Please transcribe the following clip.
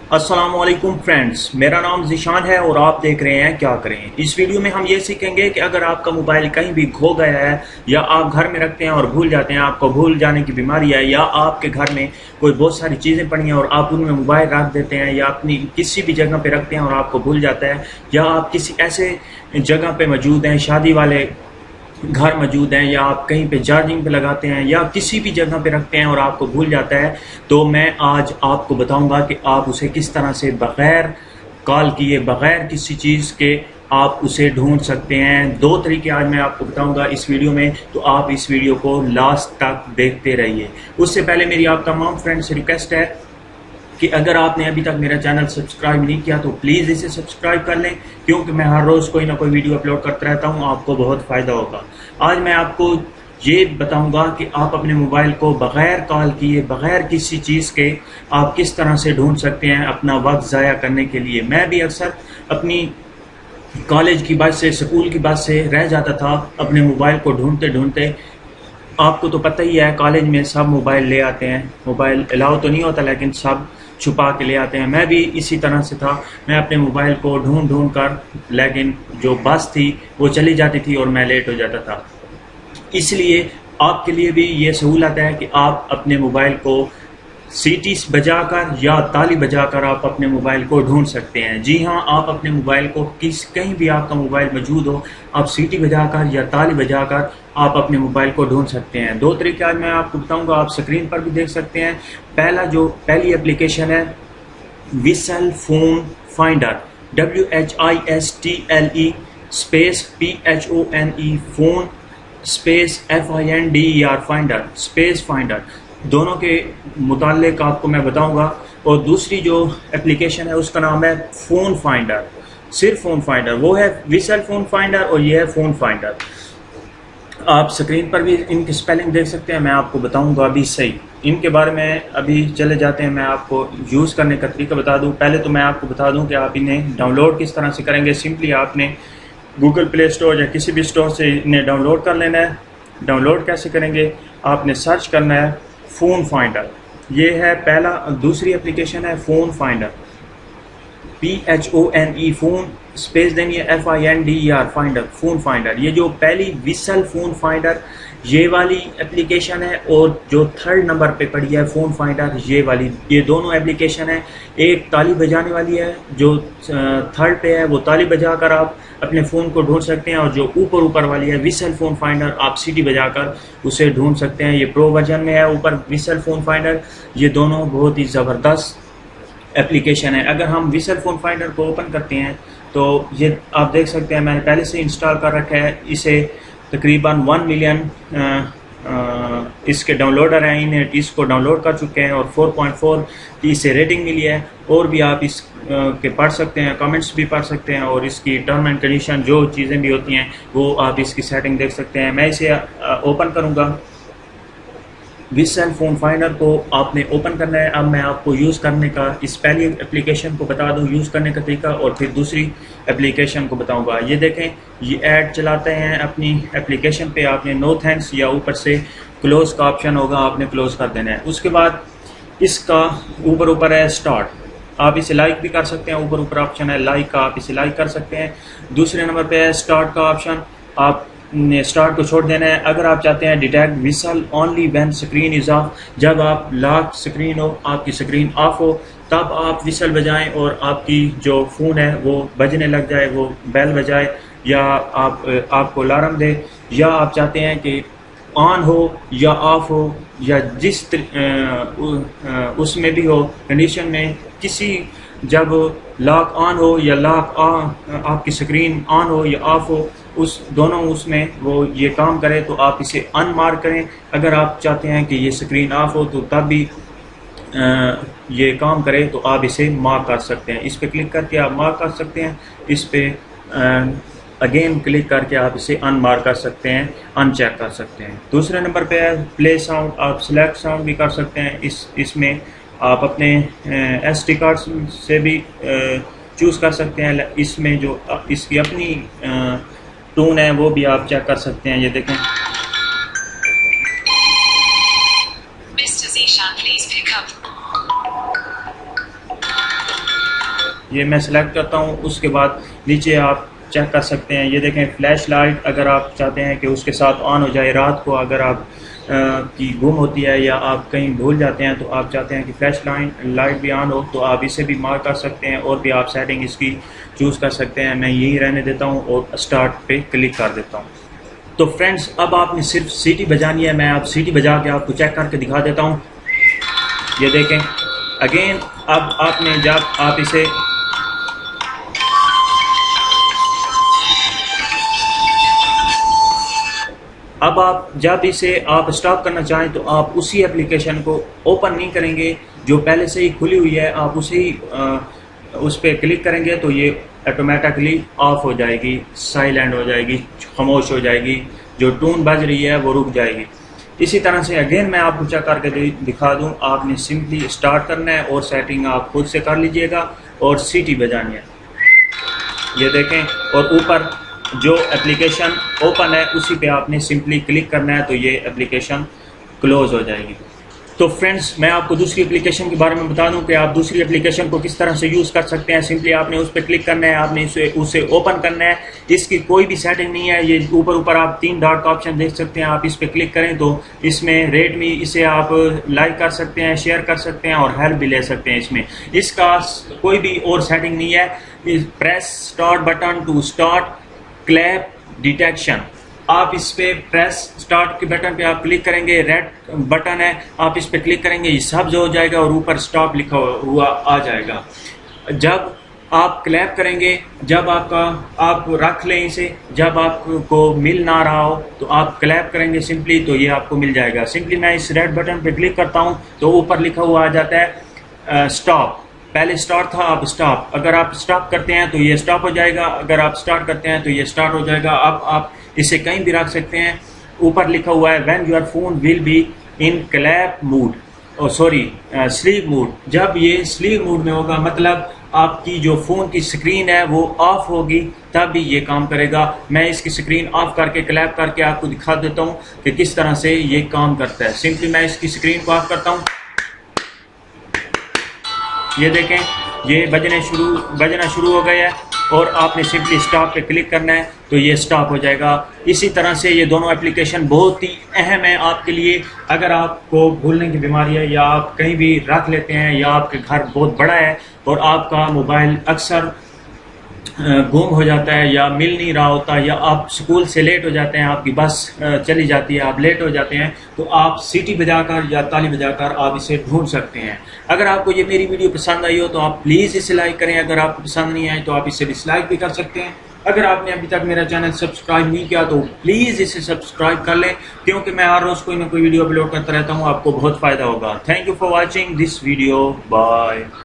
अस्सलामुअलैकुम फ्रेंड्स, मेरा नाम ज़िशान है और आप देख रहे हैं क्या करें। इस वीडियो में हम ये सीखेंगे कि अगर आपका मोबाइल कहीं भी खो गया है या आप घर में रखते हैं और भूल जाते हैं, आपको भूल जाने की बीमारी है, या आपके घर में कोई बहुत सारी चीज़ें पड़ी हैं और आप उनमें मोबाइल रख देते हैं या अपनी किसी भी जगह पे रखते हैं और आपको भूल जाता है, या आप किसी ऐसे जगह पे मौजूद हैं, शादी वाले घर मौजूद हैं, या आप कहीं पे चार्जिंग पे लगाते हैं या किसी भी जगह पे रखते हैं और आपको भूल जाता है, तो मैं आज आपको बताऊंगा कि आप उसे किस तरह से बग़ैर कॉल किए, बग़ैर किसी चीज़ के आप उसे ढूंढ सकते हैं। दो तरीके आज मैं आपको बताऊंगा इस वीडियो में, तो आप इस वीडियो को लास्ट तक देखते रहिए। उससे पहले मेरी आप तमाम फ्रेंड से रिक्वेस्ट है कि अगर आपने अभी तक मेरा चैनल सब्सक्राइब नहीं किया तो प्लीज़ इसे सब्सक्राइब कर लें, क्योंकि मैं हर रोज़ कोई ना कोई वीडियो अपलोड करता रहता हूँ, आपको बहुत फ़ायदा होगा। आज मैं आपको ये बताऊंगा कि आप अपने मोबाइल को बग़ैर कॉल किए, बग़ैर किसी चीज़ के आप किस तरह से ढूंढ सकते हैं अपना वक्त ज़ाया करने के लिए। मैं भी अक्सर अपनी कॉलेज की बस से, स्कूल की बस से रह जाता था अपने मोबाइल को ढूंढते ढूंढते। आपको तो पता ही है, कॉलेज में सब मोबाइल ले आते हैं, मोबाइल अलाउ तो नहीं होता लेकिन सब छुपा के ले आते हैं। मैं भी इसी तरह से था, मैं अपने मोबाइल को ढूंढ ढूंढ कर, लेकिन जो बस थी वो चली जाती थी और मैं लेट हो जाता था। इसलिए आपके लिए भी ये सहूलत है कि आप अपने मोबाइल को सीटी बजाकर या ताली बजाकर आप अपने मोबाइल को ढूंढ सकते हैं। जी हाँ, आप अपने मोबाइल को कहीं भी आपका मोबाइल मौजूद हो, आप सीटी बजाकर या ताली बजाकर आप अपने मोबाइल को ढूंढ सकते हैं। दो तरीके आज मैं आपको बताऊंगा, आप स्क्रीन पर भी देख सकते हैं। पहली एप्लीकेशन है whistle phone finder, WHISTLE space PHONE phone space FINDER finder space finder. दोनों के मुताल्लिक आपको मैं बताऊंगा। और दूसरी जो एप्लीकेशन है उसका नाम है फ़ोन फाइंडर, सिर्फ फ़ोन फाइंडर। वो है विसल फ़ोन फाइंडर और ये है फ़ोन फाइंडर। आप स्क्रीन पर भी इनकी स्पेलिंग देख सकते हैं, मैं आपको बताऊंगा अभी सही। इनके बारे में अभी चले जाते हैं, मैं आपको यूज़ करने का तरीका बता दूं। पहले तो मैं आपको बता दूं कि आप इन्हें डाउनलोड किस तरह से करेंगे। सिंपली आपने गूगल प्ले स्टोर या किसी भी स्टोर से इन्हें डाउनलोड कर लेना है। डाउनलोड कैसे करेंगे, आपने सर्च करना है फ़ोन फाइंडर, ये है पहला। दूसरी एप्लीकेशन है phone finder, PHONE phone space देनी है FINDER फाइंडर, फ़ोन फाइंडर। ये जो पहली विसल फ़ोन फाइंडर ये वाली एप्लीकेशन है, और जो थर्ड नंबर पे पड़ी है फ़ोन फाइंडर ये वाली। ये दोनों एप्लीकेशन है, एक ताली बजाने वाली है, जो थर्ड पे है वो ताली बजाकर आप अपने फ़ोन को ढूंढ सकते हैं, और जो ऊपर वाली है विसल फ़ोन फाइंडर, आप सीटी बजाकर उसे ढूंढ सकते हैं। ये प्रो वर्जन में है ऊपर विसल फ़ोन फाइंडर। ये दोनों बहुत ही ज़बरदस्त एप्लीकेशन है। अगर हम विसल फ़ोन फाइंडर को ओपन करते हैं तो ये आप देख सकते हैं, मैंने पहले से इंस्टॉल कर रखा है। इसे तकरीबन 1 मिलियन इसके डाउनलोडर हैं, इन्हें इसको डाउनलोड कर चुके हैं और 4.4 की इसे रेटिंग मिली है। और भी आप इस के पढ़ सकते हैं, कमेंट्स भी पढ़ सकते हैं, और इसकी टर्म एंड कंडीशन जो चीज़ें भी होती हैं वो आप इसकी सेटिंग देख सकते हैं। मैं इसे ओपन करूँगा। विसल फ़ोन फाइंडर को आपने ओपन करना है। अब मैं आपको यूज़ करने का, इस पहली एप्लीकेशन को बता दूं यूज़ करने का तरीका, और फिर दूसरी एप्लीकेशन को बताऊंगा। ये देखें, ये ऐड चलाते हैं अपनी एप्लीकेशन पे, आपने नो थैंक्स या ऊपर से क्लोज का ऑप्शन होगा, आपने क्लोज कर देना है। उसके बाद इसका ऊपर है स्टार्ट, आप इसे लाइक भी कर सकते हैं, ऊपर ऑप्शन है लाइक का, आप इसे लाइक कर सकते हैं। दूसरे नंबर पे है स्टार्ट का ऑप्शन, आप ने स्टार्ट को छोड़ देना है। अगर आप चाहते हैं detect whistle only when screen is of, जब आप लॉक स्क्रीन हो, आपकी स्क्रीन ऑफ हो, तब आप विसल बजाएं और आपकी जो फ़ोन है वो बजने लग जाए, वो बेल बजाए, या आपको अलार्म दे। या आप चाहते हैं कि ऑन हो या ऑफ हो, या जिस उसमें भी हो कंडीशन में, किसी जब लॉक ऑन हो या लॉक आपकी स्क्रीन ऑन हो या ऑफ हो, उस दोनों उसमें वो ये काम करे तो आप इसे अनमार्क करें। अगर आप चाहते हैं कि ये स्क्रीन ऑफ हो तो तब भी ये काम करे तो आप इसे मार्क कर सकते हैं। इस पे क्लिक करके आप मार्क कर सकते हैं, इस पे अगेन क्लिक करके आप इसे अनमार्क कर सकते हैं, अनचेक कर सकते हैं। दूसरे नंबर पे है प्ले साउंड, आप सिलेक्ट साउंड भी कर सकते हैं। इसमें आप अपने SD कार्ड से भी चूज़ कर सकते हैं। इसमें जो इसकी अपनी टोन है वो भी आप चेक कर सकते हैं। ये देखें, Mr. Zishan, please pick up. ये मैं सेलेक्ट करता हूँ। उसके बाद नीचे आप चेक कर सकते हैं, ये देखें फ्लैश लाइट, अगर आप चाहते हैं कि उसके साथ ऑन हो जाए रात को, अगर आप की गुम होती है या आप कहीं भूल जाते हैं तो आप चाहते हैं कि फ्लैश लाइट भी ऑन हो, तो आप इसे भी मार्क कर सकते हैं और भी आप सेटिंग इसकी चूज़ कर सकते हैं। मैं यही रहने देता हूँ और स्टार्ट पे क्लिक कर देता हूँ। तो फ्रेंड्स, अब आपने सिर्फ सीटी बजानी है। मैं आप सीटी बजा के आपको चेक करके दिखा देता हूँ। ये देखें अगेन, अब आपने जब आप इसे अब आप जब इसे आप स्टॉप करना चाहें तो आप उसी एप्लीकेशन को ओपन नहीं करेंगे जो पहले से ही खुली हुई है, आप उस पर क्लिक करेंगे तो ये ऑटोमेटिकली ऑफ हो जाएगी, साइलेंट हो जाएगी, खामोश हो जाएगी, जो टून बज रही है वो रुक जाएगी। इसी तरह से अगेन मैं आपको चेक करके दिखा दूं, आपने सिंपली स्टार्ट करना है और सेटिंग आप खुद से कर लीजिएगा और सीटी बजानी है। ये देखें, और ऊपर जो एप्लीकेशन ओपन है उसी पे आपने सिंपली क्लिक करना है तो ये एप्लीकेशन क्लोज हो जाएगी। तो फ्रेंड्स, मैं आपको दूसरी एप्लीकेशन के बारे में बता दूं कि आप दूसरी एप्लीकेशन को किस तरह से यूज़ कर सकते हैं। सिंपली आपने उस पर क्लिक करना है, आपने उसे ओपन करना है। इसकी कोई भी सेटिंग नहीं है। ये ऊपर आप 3 डॉट का ऑप्शन देख सकते हैं, आप इस पर क्लिक करें तो इसमें रेट मी, इसे आप लाइक कर सकते हैं, शेयर कर सकते हैं और हेल्प भी ले सकते हैं। इसमें इसका कोई भी और सेटिंग नहीं है। Press start button to start clap detection, आप इस पे प्रेस स्टार्ट के बटन पे आप क्लिक करेंगे, रेड बटन है, आप इस पे क्लिक करेंगे, ये सब्ज हो जाएगा और ऊपर स्टॉप लिखा हुआ आ जाएगा। जब आप क्लैप करेंगे, जब आप रख लें इसे, जब आपको मिल ना रहा हो तो आप क्लैप करेंगे सिंपली तो ये आपको मिल जाएगा। सिंपली मैं इस रेड बटन पे क्लिक करता हूँ तो ऊपर लिखा हुआ आ जाता है स्टॉप। पहले स्टार्ट था, अब स्टॉप। अगर आप स्टॉप करते हैं तो ये स्टॉप हो जाएगा, अगर आप स्टार्ट करते हैं तो ये स्टार्ट हो जाएगा। अब आप इसे कहीं भी रख सकते हैं। ऊपर लिखा हुआ है when your phone will be in clap mood, sleep mood. जब ये स्लीप मूड में होगा, मतलब आपकी जो फ़ोन की स्क्रीन है वो ऑफ होगी, तब भी ये काम करेगा। मैं इसकी स्क्रीन ऑफ करके क्लैप करके आपको दिखा देता हूँ कि किस तरह से ये काम करता है। सिंपली मैं इसकी स्क्रीन को ऑफ करता हूँ, ये देखें ये बजना शुरू हो गया है और आपने सिंपली स्टॉप पे क्लिक करना है तो ये स्टॉप हो जाएगा। इसी तरह से ये दोनों एप्लीकेशन बहुत ही अहम है आपके लिए। अगर आपको भूलने की बीमारी है या आप कहीं भी रख लेते हैं या आपके घर बहुत बड़ा है और आपका मोबाइल अक्सर गुम हो जाता है या मिल नहीं रहा होता, या आप स्कूल से लेट हो जाते हैं, आपकी बस चली जाती है, आप लेट हो जाते हैं, तो आप सीटी बजाकर या ताली बजाकर आप इसे ढूंढ सकते हैं। अगर आपको ये मेरी वीडियो पसंद आई हो तो आप प्लीज़ इसे लाइक करें। अगर आपको पसंद नहीं आए तो आप इसे डिसलाइक भी कर सकते हैं। अगर आपने अभी तक मेरा चैनल सब्सक्राइब नहीं किया तो प्लीज़ इसे सब्सक्राइब कर लें, क्योंकि मैं हर रोज़ कोई ना कोई वीडियो अपलोड करता रहता हूँ, आपको बहुत फ़ायदा होगा। Thank you for watching this video, bye.